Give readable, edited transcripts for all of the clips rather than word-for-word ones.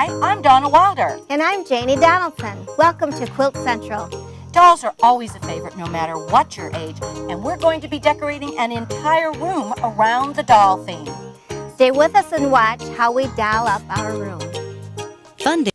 Hi, I'm Donna Wilder. And I'm Janie Donaldson. Welcome to Quilt Central. Dolls are always a favorite no matter what your age, and we're going to be decorating an entire room around the doll theme. Stay with us and watch how we doll up our room. Funding.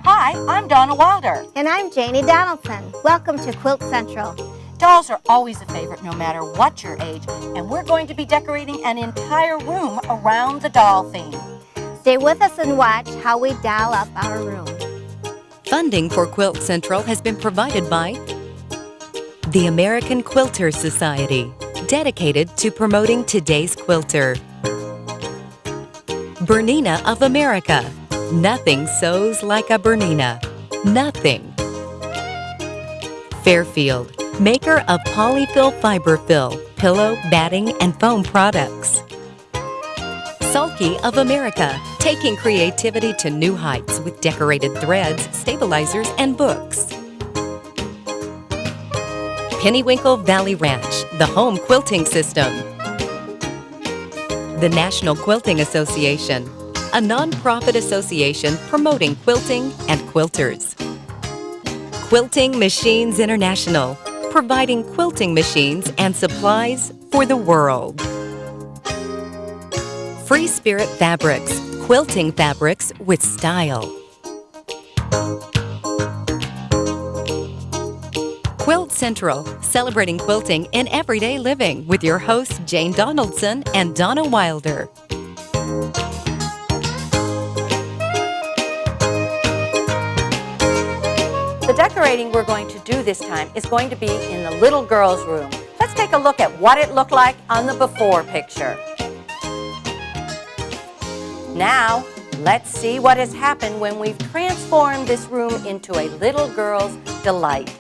Hi, I'm Donna Wilder. And I'm Janie Donaldson. Welcome to Quilt Central. Dolls are always a favorite no matter what your age, and we're going to be decorating an entire room around the doll theme. Stay with us and watch how we doll up our room. Funding for Quilt Central has been provided by the American Quilters Society, dedicated to promoting today's quilter. Bernina of America. Nothing sews like a Bernina. Nothing. Fairfield, maker of polyfil fiberfill, pillow, batting, and foam products. Sulky of America, taking creativity to new heights with decorated threads, stabilizers, and books. Pennywinkle Valley Ranch, the home quilting system. The National Quilters Association, a non-profit association promoting quilting and quilters. Quilting Machines International, providing quilting machines and supplies for the world. FreeSpirit Fabrics, quilting fabrics with style. Quilt Central, celebrating quilting in everyday living with your hosts Jane Donaldson and Donna Wilder. The decorating we're going to do this time is going to be in the little girl's room. Let's take a look at what it looked like on the before picture. Now, let's see what has happened when we've transformed this room into a little girl's delight.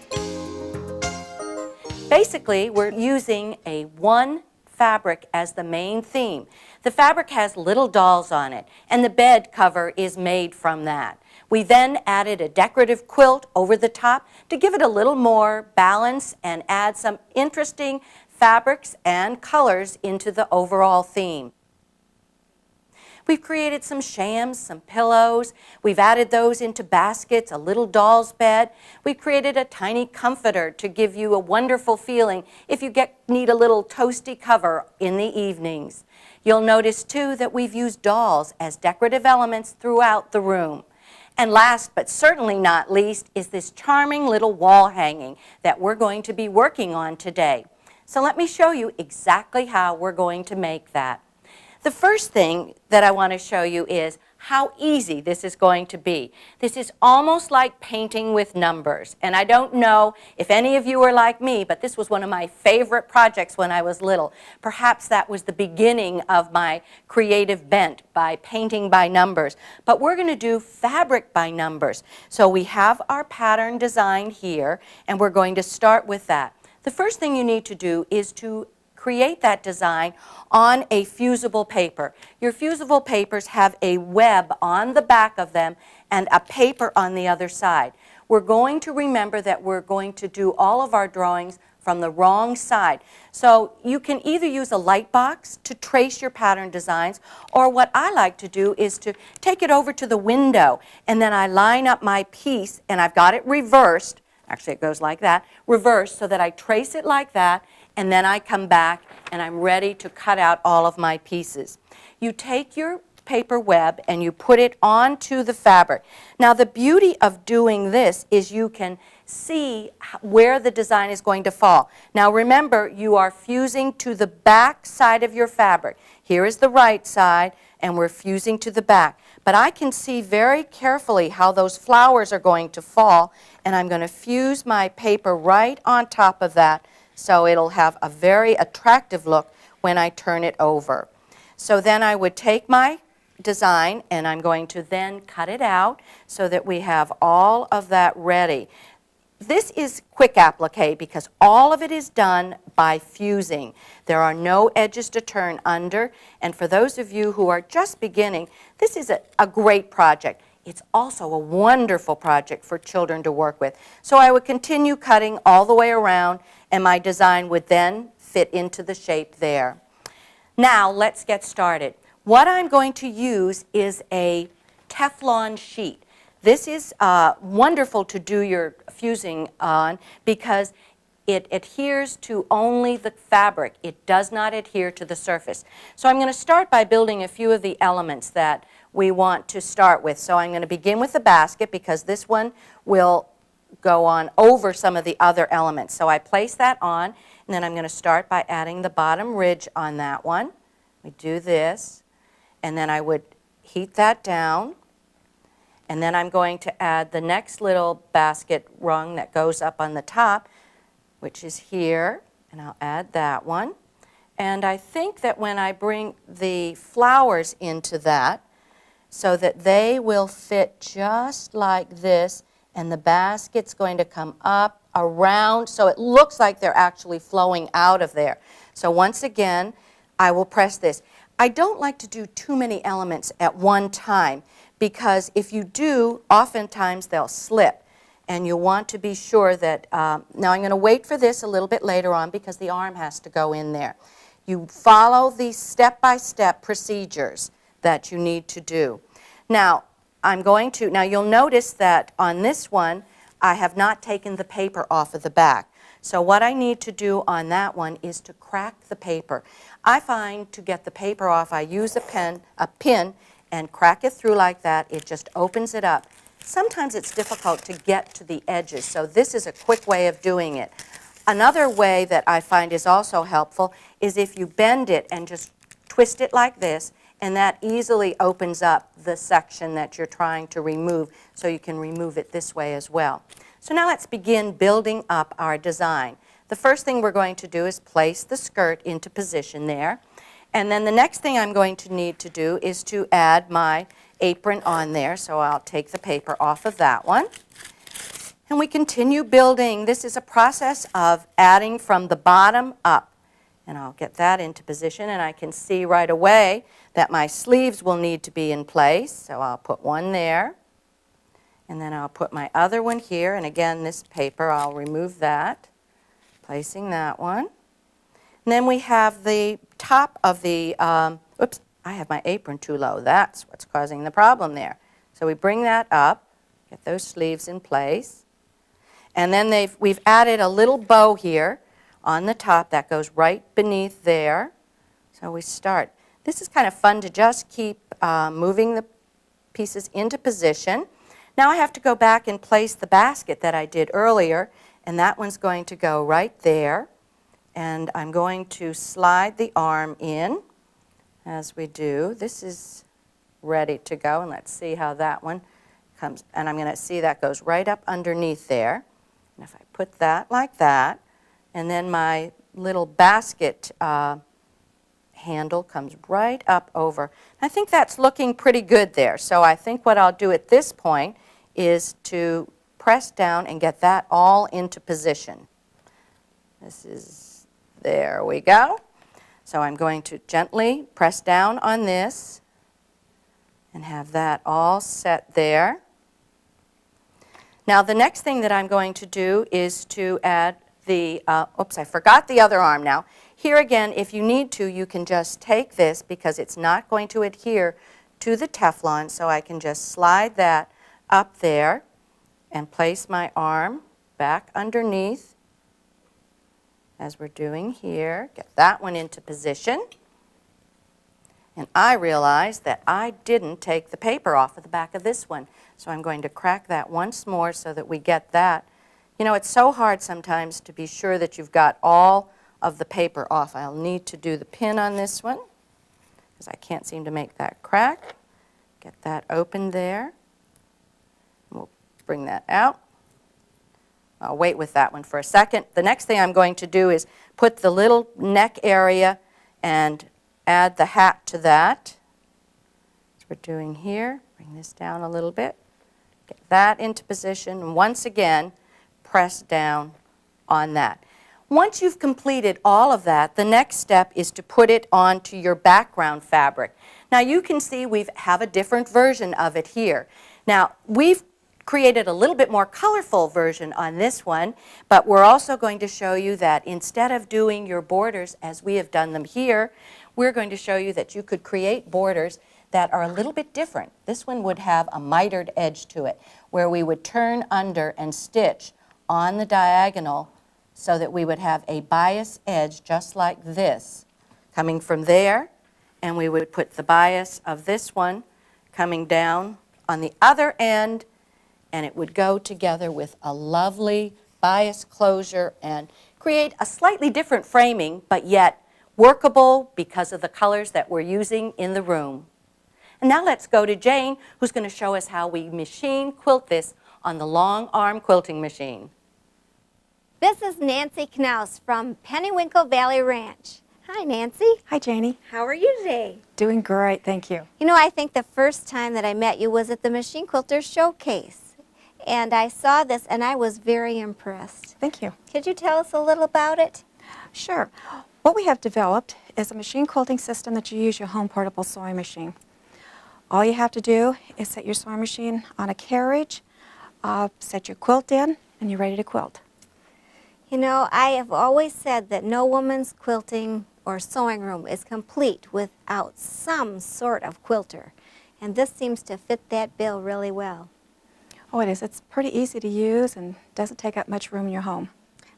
Basically, we're using a one fabric as the main theme. The fabric has little dolls on it, and the bed cover is made from that. We then added a decorative quilt over the top to give it a little more balance and add some interesting fabrics and colors into the overall theme. We've created some shams, some pillows. We've added those into baskets, a little doll's bed. We've created a tiny comforter to give you a wonderful feeling if you need a little toasty cover in the evenings. You'll notice too that we've used dolls as decorative elements throughout the room. And last but certainly not least is this charming little wall hanging that we're going to be working on today. So let me show you exactly how we're going to make that. The first thing that I want to show you is how easy this is going to be. This is almost like painting with numbers. And I don't know if any of you are like me, but this was one of my favorite projects when I was little. Perhaps that was the beginning of my creative bent, by painting by numbers. But we're going to do fabric by numbers. So we have our pattern design here, and we're going to start with that. The first thing you need to do is to create that design on a fusible paper. Your fusible papers have a web on the back of them and a paper on the other side. We're going to remember that we're going to do all of our drawings from the wrong side. So you can either use a light box to trace your pattern designs, or what I like to do is to take it over to the window, and then I line up my piece, and I've got it reversed. Actually, it goes like that, reversed, so that I trace it like that, and then I come back and I'm ready to cut out all of my pieces. You take your paper web and you put it onto the fabric. Now the beauty of doing this is you can see where the design is going to fall. Now remember, you are fusing to the back side of your fabric. Here is the right side, and we're fusing to the back. But I can see very carefully how those flowers are going to fall, and I'm going to fuse my paper right on top of that, so it'll have a very attractive look when I turn it over. So then I would take my design and I'm going to then cut it out so that we have all of that ready. This is quick applique because all of it is done by fusing. There are no edges to turn under, and for those of you who are just beginning, this is a great project. it's also a wonderful project for children to work with. So I would continue cutting all the way around, and my design would then fit into the shape there. Now let's get started. What I'm going to use is a Teflon sheet. This is wonderful to do your fusing on because it adheres to only the fabric. It does not adhere to the surface. So I'm going to start by building a few of the elements that we want to start with. So I'm going to begin with the basket because this one will go on over some of the other elements. So I place that on, and then I'm going to start by adding the bottom ridge on that one. We do this, and then I would heat that down, and then I'm going to add the next little basket rung that goes up on the top, which is here, and I'll add that one. And I think that when I bring the flowers into that, so that they will fit just like this, and the basket's going to come up around, so it looks like they're actually flowing out of there. So once again, I will press this. I don't like to do too many elements at one time, because if you do, oftentimes they'll slip, and you'll want to be sure that, now I'm going to wait for this a little bit later on because the arm has to go in there. You follow these step-by-step procedures that you need to do. Now, now you'll notice that on this one, I have not taken the paper off of the back. So what I need to do on that one is to crack the paper. I find to get the paper off, I use a pin, and crack it through like that. It just opens it up. Sometimes it's difficult to get to the edges, so this is a quick way of doing it. Another way that I find is also helpful is if you bend it and just twist it like this, and that easily opens up the section that you're trying to remove, so you can remove it this way as well. So now let's begin building up our design. The first thing we're going to do is place the skirt into position there. And then the next thing I'm going to need to do is to add my apron on there. So I'll take the paper off of that one. And we continue building. This is a process of adding from the bottom up. And I'll get that into position, and I can see right away that my sleeves will need to be in place. So I'll put one there, and then I'll put my other one here. And again, this paper, I'll remove that, placing that one. And then we have the top of the, oops, I have my apron too low. That's what's causing the problem there. So we bring that up, get those sleeves in place. And then we've added a little bow here on the top that goes right beneath there. So we start. This is kind of fun to just keep moving the pieces into position. Now I have to go back and place the basket that I did earlier, and that one's going to go right there. And I'm going to slide the arm in as we do. This is ready to go, and let's see how that one comes. And I'm going to see that goes right up underneath there. And if I put that like that, and then my little basket handle comes right up over. I think that's looking pretty good there. So I think what I'll do at this point is to press down and get that all into position. There we go. So I'm going to gently press down on this and have that all set there. Now the next thing that I'm going to do is to add the, oops, I forgot the other arm now. Here again, if you need to, you can just take this because it's not going to adhere to the Teflon, so I can just slide that up there and place my arm back underneath as we're doing here. Get that one into position. And I realized that I didn't take the paper off of the back of this one, so I'm going to crack that once more so that we get that. You know, it's so hard sometimes to be sure that you've got all of the paper off. I'll need to do the pin on this one because I can't seem to make that crack. Get that open there. We'll bring that out. I'll wait with that one for a second. The next thing I'm going to do is put the little neck area and add the hat to that. As we're doing here, bring this down a little bit. Get that into position, and once again, press down on that. Once you've completed all of that, the next step is to put it onto your background fabric. Now you can see we have a different version of it here. Now, we've created a little bit more colorful version on this one, but we're also going to show you that instead of doing your borders as we have done them here, we're going to show you that you could create borders that are a little bit different. This one would have a mitered edge to it, where we would turn under and stitch on the diagonal so that we would have a bias edge just like this coming from there, and we would put the bias of this one coming down on the other end, and it would go together with a lovely bias closure and create a slightly different framing, but yet workable because of the colors that we're using in the room. And now let's go to Jane, who's going to show us how we machine quilt this on the long arm quilting machine. This is Nancy Knaus from Pennywinkle Valley Ranch. Hi, Nancy. Hi, Janie. How are you today? Doing great, thank you. You know, I think the first time that I met you was at the Machine Quilters Showcase. And I saw this and I was very impressed. Thank you. Could you tell us a little about it? Sure. What we have developed is a machine quilting system that you use your home portable sewing machine. All you have to do is set your sewing machine on a carriage, set your quilt in, and you're ready to quilt. You know, I have always said that no woman's quilting or sewing room is complete without some sort of quilter. And this seems to fit that bill really well. Oh, it is. It's pretty easy to use and doesn't take up much room in your home.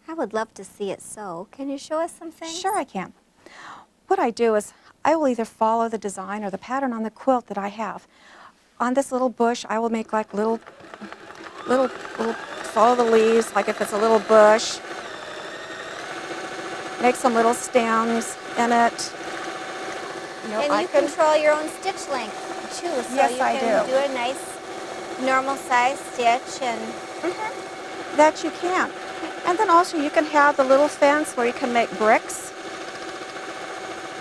I would love to see it sew. Can you show us some things? Sure, I can. What I do is I will either follow the design or the pattern on the quilt that I have. On this little bush, I will make like little follow the leaves, like if it's a little bush. Make some little stems in it. You know, And you control your own stitch length too, so Yes, you I can do. do a nice normal size stitch and that you can. And then also you can have the little fence where you can make bricks.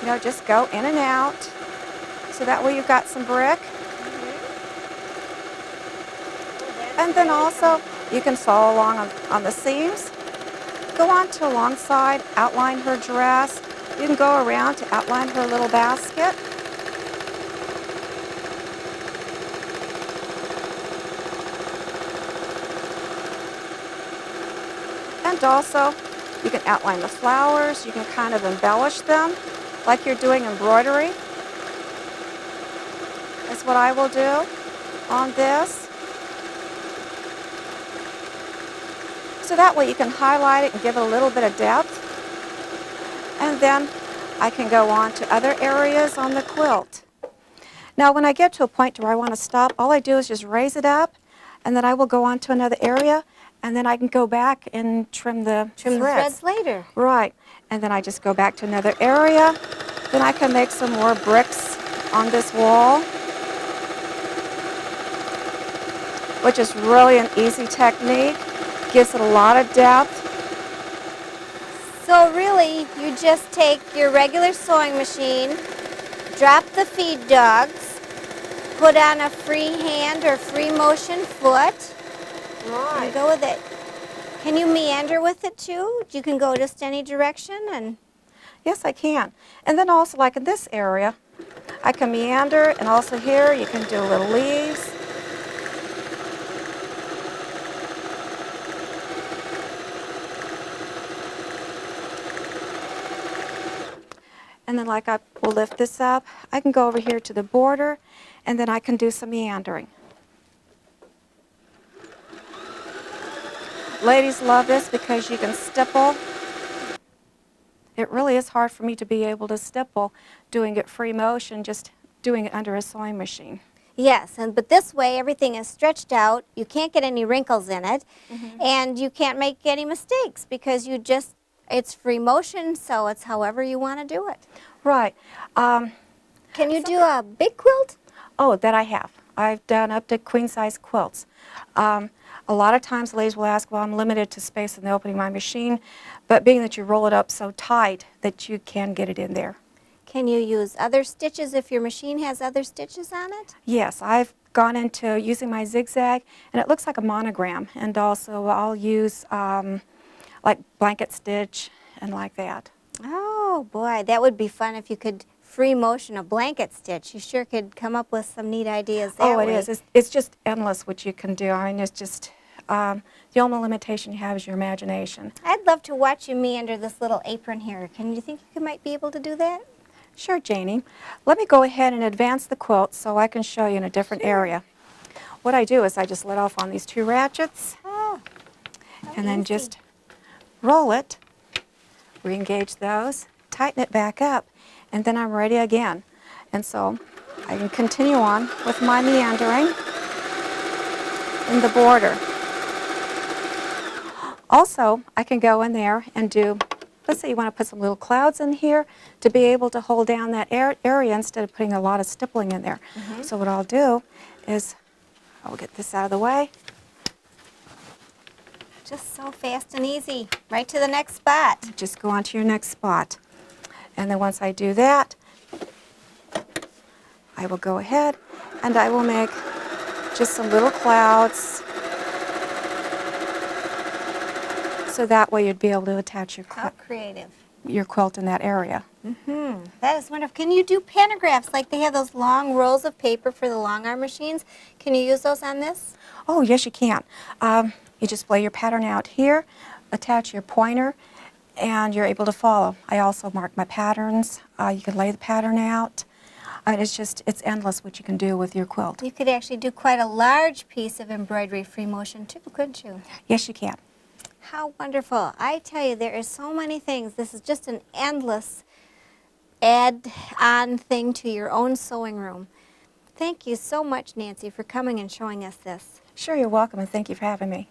You know, just go in and out. So that way you've got some brick. And then also you can sew along on the seams. Go on to alongside, outline her dress. You can go around to outline her little basket. And also, you can outline the flowers. You can kind of embellish them like you're doing embroidery. That's what I will do on this. So that way you can highlight it and give it a little bit of depth. And then I can go on to other areas on the quilt. Now when I get to a point where I want to stop, all I do is just raise it up, and then I will go on to another area, and then I can go back and trim the threads later. Right. And then I just go back to another area. Then I can make some more bricks on this wall, which is really an easy technique. Gives it a lot of depth. So really, you just take your regular sewing machine, drop the feed dogs, put on a free hand or free motion foot, and go with it. Can you meander with it too? You can go just any direction and... Yes, I can. And then also, like in this area, I can meander, and also here you can do little leaves. And then like I will lift this up, I can go over here to the border, and then I can do some meandering. Ladies love this because you can stipple. It really is hard for me to be able to stipple doing it free motion, just doing it under a sewing machine. Yes, but this way everything is stretched out, you can't get any wrinkles in it, and you can't make any mistakes because it's free motion, so it's however you want to do it. Right. Can you do a big quilt? Oh, that I have. I've done up to queen-size quilts. A lot of times ladies will ask, well, I'm limited to space in the opening of my machine, but being that you roll it up so tight that you can get it in there. Can you use other stitches if your machine has other stitches on it? Yes, I've gone into using my zigzag, and it looks like a monogram, and also I'll use like blanket stitch and like that. Oh boy, that would be fun if you could free motion, a blanket stitch. You sure could come up with some neat ideas that Oh, it way. is. It's just endless what you can do. I mean, it's just, the only limitation you have is your imagination. I'd love to watch you meander this little apron here. Can you think you might be able to do that? Sure, Janie. Let me go ahead and advance the quilt so I can show you in a different area. What I do is I just let off on these 2 ratchets, and then just roll it, re-engage those, tighten it back up, and then I'm ready again. And so I can continue on with my meandering in the border. Also, I can go in there and do, let's say you want to put some little clouds in here to be able to hold down that area instead of putting a lot of stippling in there. So what I'll do is I'll get this out of the way. Just so fast and easy. Right to the next spot. Just go on to your next spot. And then once I do that, I will go ahead and I will make just some little clouds. So that way you'd be able to attach your, How creative. your quilt in that area. That is wonderful. Can you do pantographs like they have those long rolls of paper for the long arm machines? Can you use those on this? Oh, yes, you can. You just lay your pattern out here, attach your pointer, and you're able to follow. I also mark my patterns. You can lay the pattern out. It's endless what you can do with your quilt. You could actually do quite a large piece of embroidery free motion too, couldn't you? Yes, you can. How wonderful. I tell you, there is so many things. This is just an endless add-on thing to your own sewing room. Thank you so much, Nancy, for coming and showing us this. Sure, you're welcome, and thank you for having me.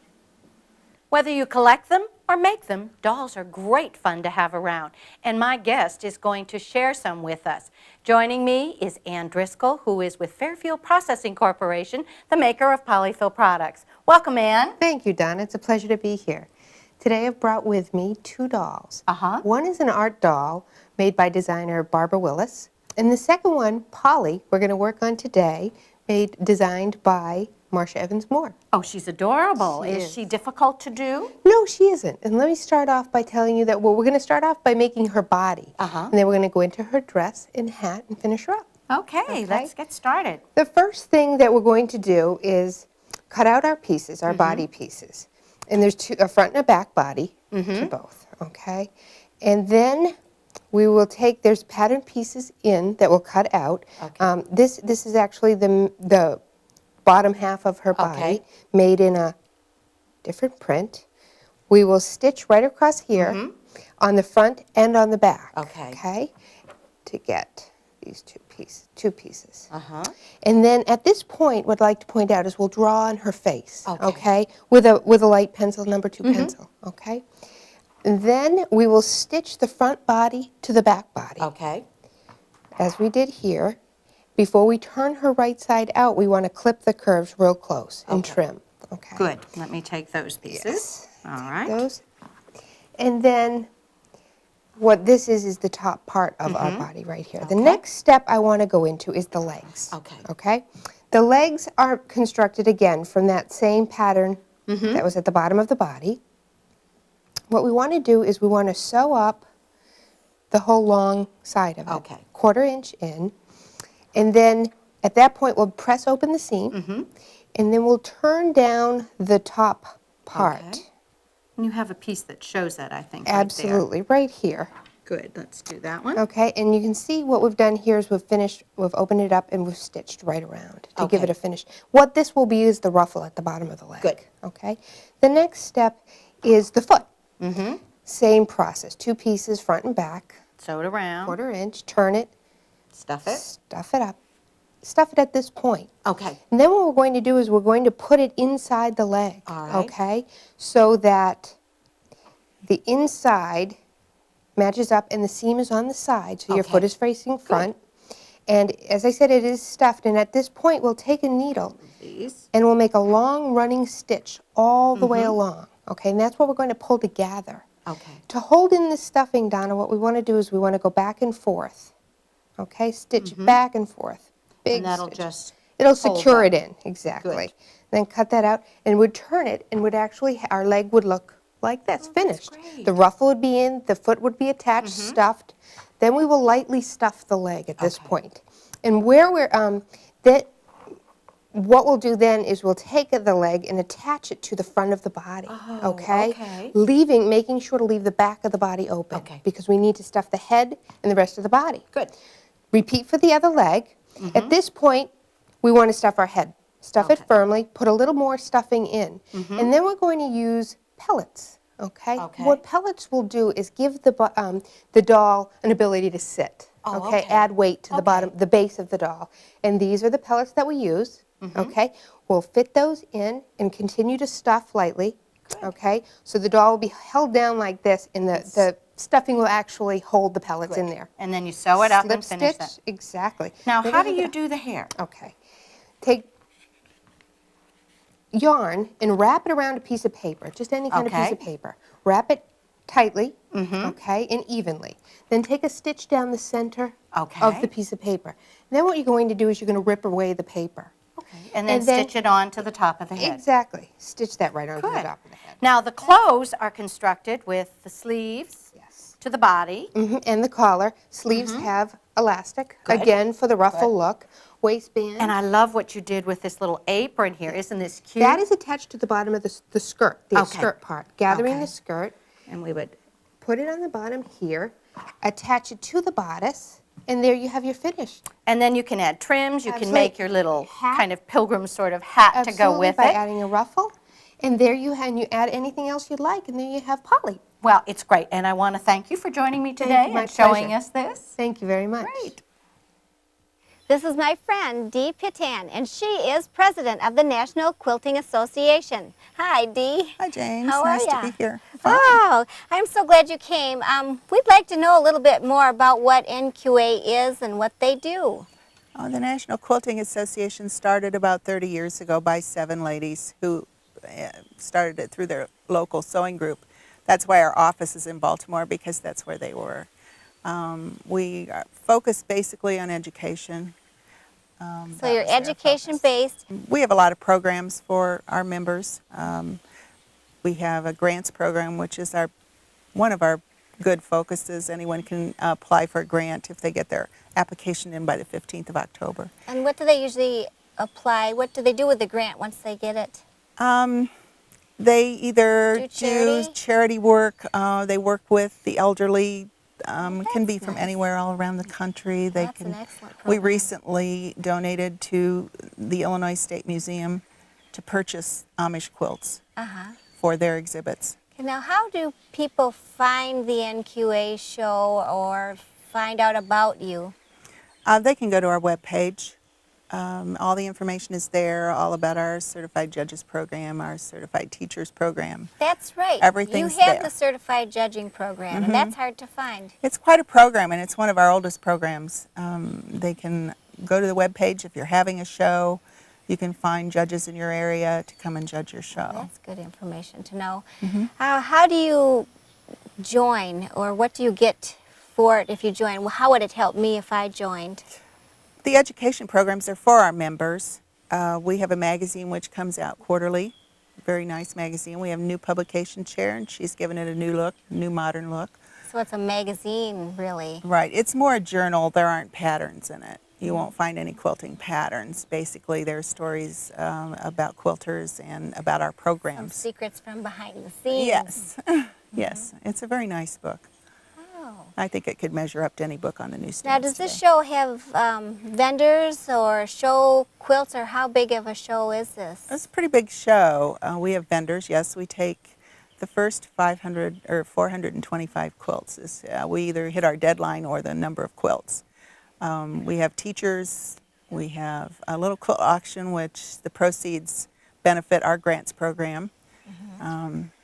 Whether you collect them or make them, dolls are great fun to have around. And my guest is going to share some with us. Joining me is Ann Driscoll, who is with Fairfield Processing Corporation, the maker of polyfil products. Welcome, Ann. Thank you, Donna. It's a pleasure to be here. Today I've brought with me 2 dolls. One is an art doll made by designer Barbara Willis. And the second one, Poly, we're going to work on today, designed by Marsha Evans Moore. Oh, she's adorable. Is she difficult to do? No, she isn't. And let me start off by telling you that, well, we're going to start off by making her body. And then we're going to go into her dress and hat and finish her up. Okay, let's get started. The first thing that we're going to do is cut out our pieces, our body pieces. And there's a front and a back body to both, okay? And then we will take, there's pattern pieces in that we'll cut out. Okay. This is actually the bottom half of her body, made in a different print. We will stitch right across here on the front and on the back, okay, to get these two pieces. And then at this point, what I'd like to point out is we'll draw on her face, okay, with a light pencil, number 2 pencil, okay. And then we will stitch the front body to the back body, as we did here. Before we turn her right side out, we want to clip the curves real close and trim. Okay. Good. Let me take those pieces. Yes. All right. Those. And then what this is the top part of our body right here. The next step I want to go into is the legs. Okay. The legs are constructed again from that same pattern that was at the bottom of the body. What we want to do is we want to sew up the whole long side of it. 1/4 inch in. And then at that point we'll press open the seam and then we'll turn down the top part. And you have a piece that shows that, I think. Absolutely, right here. Good, let's do that one. Okay, and you can see what we've done here is we've opened it up and we've stitched right around to give it a finish. What this will be is the ruffle at the bottom of the leg. Good. Okay, the next step is the foot. Same process, 2 pieces, front and back. Sew it around. 1/4 inch, turn it. Stuff it. Stuff it up. Stuff it at this point. Okay. And then what we're going to do is we're going to put it inside the leg. All right. Okay? So that the inside matches up and the seam is on the side, so your foot is facing front. And as I said, it is stuffed, and at this point we'll take a needle and we'll make a long running stitch all the way along. Okay, and that's what we're going to pull together. Okay. To hold in the stuffing, Donna, what we want to do is we want to go back and forth. Okay, stitch back and forth. Big And that'll stitch. just It'll hold secure that. it in, exactly. Good. Then cut that out and would turn it and would actually, our leg would look like this, finished. great. The ruffle would be in, the foot would be attached, stuffed. Then we will lightly stuff the leg at this point. And where we're, what we'll do then is we'll take the leg and attach it to the front of the body, okay? Making sure to leave the back of the body open, because we need to stuff the head and the rest of the body. Good. Repeat for the other leg. At this point, we want to stuff our head. Stuff it firmly, put a little more stuffing in, and then we're going to use pellets, okay? What pellets will do is give the doll an ability to sit, add weight to the bottom, the base of the doll. And these are the pellets that we use. Okay, we'll fit those in and continue to stuff lightly. Okay, so the doll will be held down like this, and the stuffing will actually hold the pellets in there. And then you sew it up and Slip finish stitch, that. exactly. Now, how do you do the hair? Okay, take yarn and wrap it around a piece of paper, just any kind of piece of paper. Wrap it tightly, okay, and evenly. Then take a stitch down the center of the piece of paper. And then what you're going to do is you're going to rip away the paper. And then stitch it on to the top of the head. Exactly. Stitch that right onto the top of the head. Now, the clothes are constructed with the sleeves to the body. And the collar. Sleeves have elastic, again, for the ruffle look. Waistband. And I love what you did with this little apron here. Isn't this cute? That is attached to the bottom of the skirt, the skirt part. Gathering the skirt. And we would put it on the bottom here, attach it to the bodice, and there you have your finish. And then you can add trims. You can make your little kind of pilgrim sort of hat to go with by it. adding a ruffle. And there you have, and you add anything else you'd like, and there you have Poly. Well, it's great. And I want to thank you for joining me today and showing us this. Thank you very much. Great. This is my friend, Dee Pittham, and she is president of the National Quilting Association. Hi, Dee. Hi, James. How nice are ya? to be here. Oh, I'm so glad you came. We'd like to know a little bit more about what NQA is and what they do. Oh, the National Quilting Association started about 30 years ago by 7 ladies who started it through their local sewing group. That's why our office is in Baltimore, because that's where they were. We are focused basically on education. So you're education-based. We have a lot of programs for our members. We have a grants program, which is one of our good focuses. Anyone can apply for a grant if they get their application in by the 15th of October. And what do they usually apply? What do they do with the grant once they get it? They either do charity work, they work with the elderly. It can be from anywhere all around the country. That's an excellent program. We recently donated to the Illinois State Museum to purchase Amish quilts for their exhibits. Okay, now, how do people find the NQA show or find out about you? They can go to our webpage. All the information is there, all about our Certified Judges Program, our Certified Teachers Program. That's right. Everything's You have there. the Certified Judging Program, and that's hard to find. It's quite a program, and it's one of our oldest programs. They can go to the webpage if you're having a show. You can find judges in your area to come and judge your show. That's good information to know. How do you join, or what do you get for it if you join? Well, how would it help me if I joined? The education programs are for our members. We have a magazine which comes out quarterly, very nice magazine. We have a new publication chair, and she's given it a new look, new modern look. So it's a magazine, really. Right. It's more a journal. There aren't patterns in it. You won't find any quilting patterns. Basically, there are stories about quilters and about our programs. Some secrets from behind the scenes. Yes. Yes. It's a very nice book. I think it could measure up to any book on the newsstand. Now, does this show have vendors or show quilts, or how big of a show is this? It's a pretty big show. We have vendors. Yes, we take the first 500 or 425 quilts. We either hit our deadline or the number of quilts. We have teachers. We have a little quilt auction, which the proceeds benefit our grants program.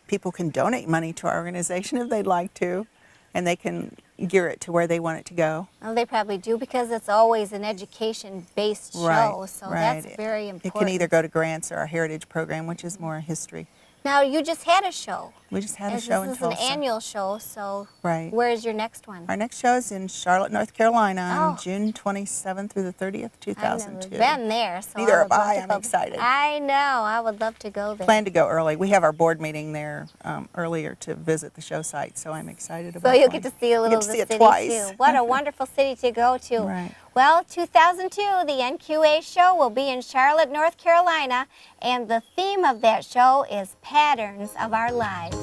People can donate money to our organization if they'd like to, and they can gear it to where they want it to go. Well, they probably do, because it's always an education-based show, so that's very important. It can either go to grants or our heritage program, which is more history. Now, you just had a show. We just had a As show in this is Tulsa. an annual show, so Right. where is your next one? Our next show is in Charlotte, North Carolina on Oh. June 27th through the 30th, I've 2002. never been there, so Neither I have would love I. to I'm go. excited. I know. I would love to go there. Plan to go early. We have our board meeting there earlier to visit the show site, so I'm excited about So you'll going. get to see a little of the Get to see city it twice. too. What a wonderful city to go to. Right. Well, 2002, the NQA show will be in Charlotte, North Carolina, and the theme of that show is Patterns of Our Lives.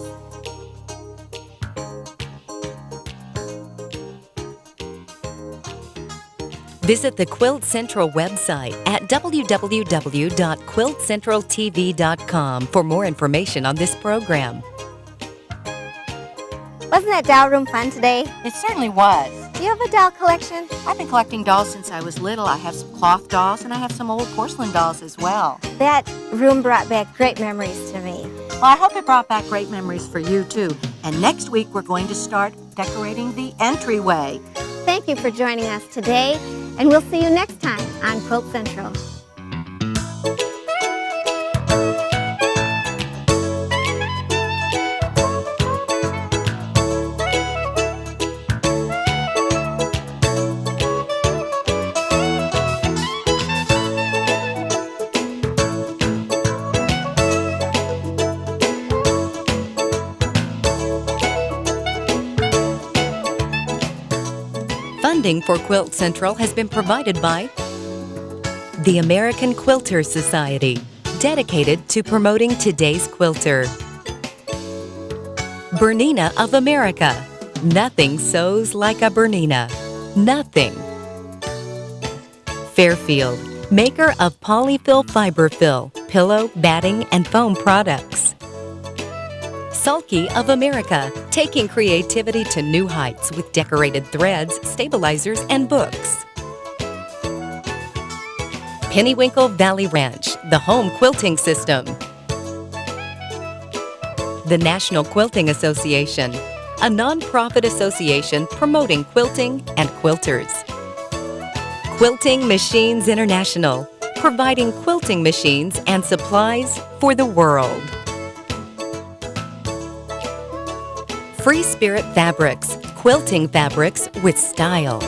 Visit the Quilt Central website at www.quiltcentraltv.com for more information on this program. Wasn't that doll room fun today? It certainly was. Do you have a doll collection? I've been collecting dolls since I was little. I have some cloth dolls and I have some old porcelain dolls as well. That room brought back great memories to me. Well, I hope it brought back great memories for you too. And next week we're going to start decorating the entryway. Thank you for joining us today, and we'll see you next time on Quilt Central. Funding for Quilt Central has been provided by the American Quilters Society, dedicated to promoting today's quilter. Bernina of America. Nothing sews like a Bernina. Nothing. Fairfield, maker of polyfil fiberfill, pillow, batting, and foam products. Sulky of America, taking creativity to new heights with decorated threads, stabilizers, and books. Pennywinkle Valley Ranch, the home quilting system. The National Quilting Association, a non-profit association promoting quilting and quilters. Quilting Machines International, providing quilting machines and supplies for the world. FreeSpirit Fabrics, quilting fabrics with style.